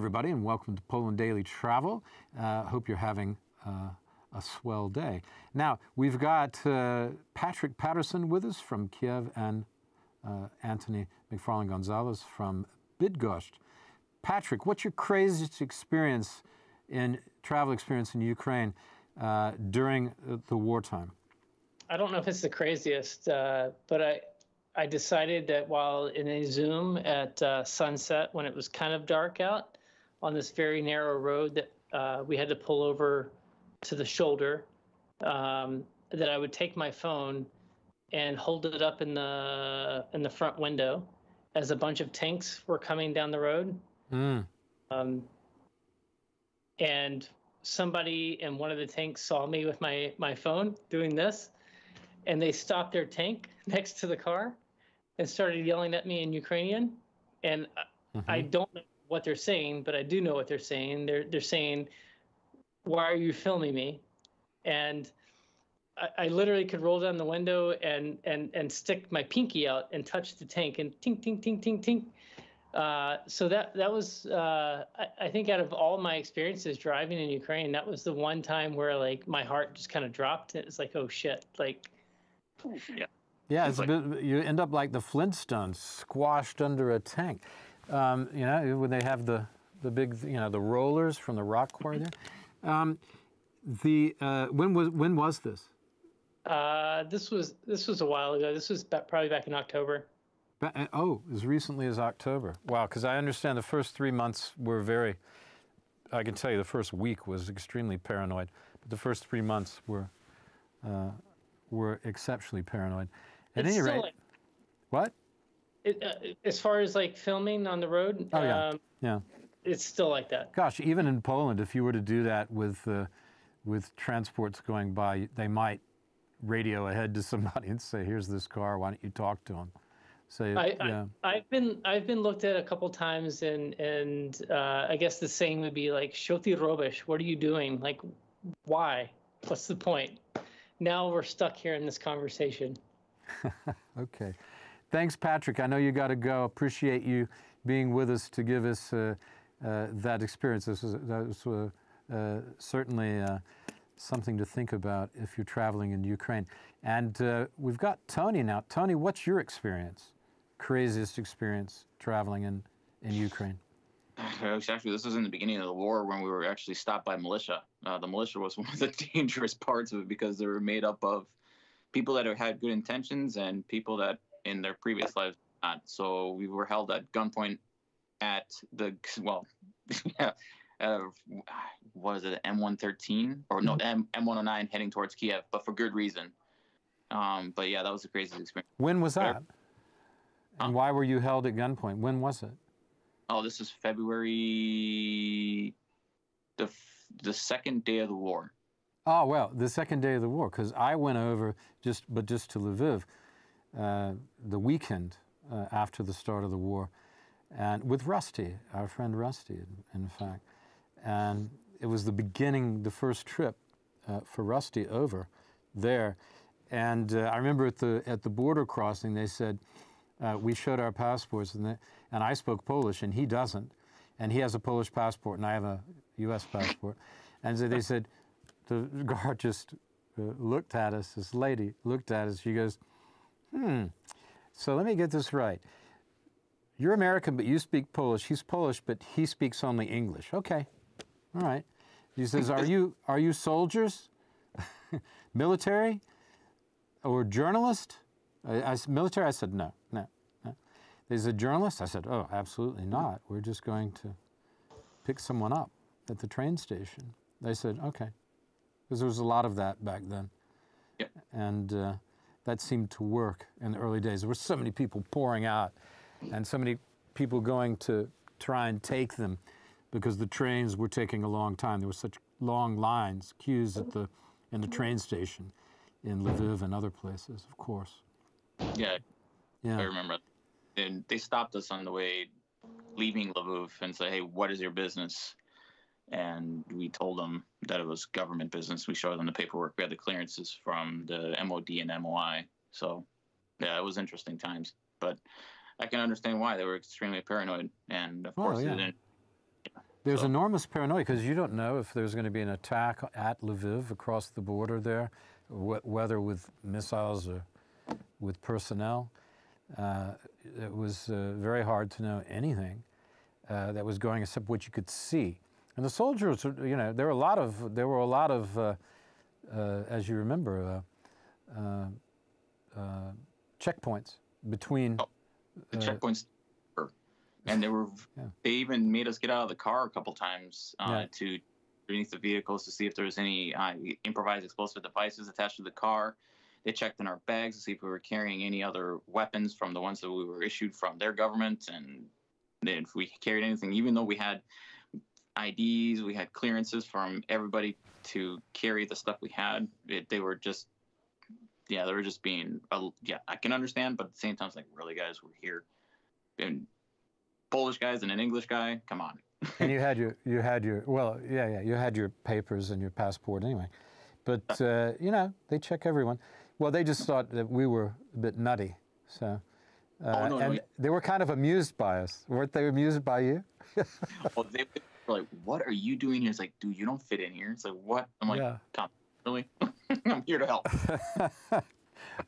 everybody, and welcome to Poland Daily Travel. Hope you're having a swell day. Now, we've got Patrick Patterson with us from Kiev and Anthony McFarlane Gonzalez from Bydgoszcz. Patrick, what's your craziest travel experience in Ukraine during the wartime? I don't know if it's the craziest, but I decided that while in a Zoom at sunset, when it was kind of dark out, on this very narrow road that we had to pull over to the shoulder, that I would take my phone and hold it up in the front window as a bunch of tanks were coming down the road. And somebody in one of the tanks saw me with my phone doing this, and they stopped their tank next to the car and started yelling at me in Ukrainian. And I don't know what they're saying, but I do know what they're saying. They're saying, "Why are you filming me?" And I literally could roll down the window and stick my pinky out and touch the tank and tink, tink, tink, tink, tink. So that was, I think out of all my experiences driving in Ukraine, that was the one time where like my heart just kind of dropped. It's like, oh shit, like, yeah. Yeah, it's a bit, you end up like the Flintstones, squashed under a tank. You know, when they have the big, you know, the rollers from the rock quarry there. When was this? This was a while ago. This was probably back in October. As recently as October. Wow, because I understand the first 3 months were I can tell you the first week was extremely paranoid, but the first 3 months were exceptionally paranoid. At any rate, what? As far as like filming on the road, yeah, it's still like that. Gosh, even in Poland, if you were to do that with transports going by, they might radio ahead to somebody and say, "Here's this car. Why don't you talk to them?" So yeah. I've been looked at a couple times, and I guess the saying would be like, "Shoti robish, what are you doing? Like, why? What's the point?" Now we're stuck here in this conversation. Okay. Thanks, Patrick. I know you got to go. Appreciate you being with us to give us that experience. That was certainly something to think about if you're traveling in Ukraine. And we've got Tony now. Tony, what's your experience? Craziest experience traveling in Ukraine? Actually, this was in the beginning of the war when we were actually stopped by militia. The militia was one of the dangerous parts of it because they were made up of people that had good intentions and people that in their previous lives not. So we were held at gunpoint at the, was it M113 or no, M109 heading towards Kiev, but for good reason. But yeah, that was the craziest experience. When was that? And why were you held at gunpoint? When was it? Oh, this is February, the second day of the war. Oh, well, the second day of the war, because I went over just to Lviv the weekend after the start of the war, and with Rusty, our friend Rusty, in fact. And it was the first trip for Rusty over there. And I remember at the border crossing, they said, we showed our passports, and I spoke Polish, and he doesn't. And he has a Polish passport, and I have a U.S. passport. And so they said, the guard just looked at us, this lady looked at us, she goes, so let me get this right. You're American, but you speak Polish. He's Polish, but he speaks only English. Okay, all right. He says, are you soldiers, military, or journalist? Military, I said, no. They said, journalist? I said, oh, absolutely not. We're just going to pick someone up at the train station. They said, okay. Because there was a lot of that back then. Yep. And that seemed to work in the early days. There were so many people pouring out and so many people going to try and take them because the trains were taking a long time. There were such long lines, queues in the train station in Lviv and other places, of course. Yeah. I remember. And they stopped us on the way leaving Lviv and said, hey, what is your business? And we told them that it was government business. We showed them the paperwork. We had the clearances from the MOD and MOI. So, yeah, it was interesting times. But I can understand why. They were extremely paranoid. And, of course, they didn't There's enormous paranoia because you don't know if there's going to be an attack at Lviv across the border there, whether with missiles or with personnel. It was very hard to know anything that was going except what you could see. And the soldiers, you know, there were a lot of, as you remember, checkpoints between. The checkpoints, and they even made us get out of the car a couple times to underneath the vehicles to see if there was any improvised explosive devices attached to the car. They checked in our bags to see if we were carrying any other weapons from the ones that we were issued from their government, and if we carried anything, even though we had IDs, we had clearances from everybody to carry the stuff we had. They were just being, I can understand, but at the same time, it's like, really, guys, we're here. And Polish guys and an English guy, come on. And you had your papers and your passport anyway. But, you know, they check everyone. Well, they just thought that we were a bit nutty. So, and they were kind of amused by us. Weren't they amused by you? Well, they were like, what are you doing here? It's like, dude, you don't fit in here. It's like, what? I'm like, Tom, really? I'm here to help.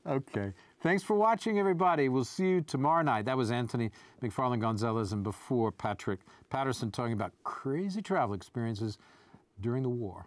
Okay. Thanks for watching, everybody. We'll see you tomorrow night. That was Anthony McFarland Gonzalez, and before Patrick Patterson talking about crazy travel experiences during the war.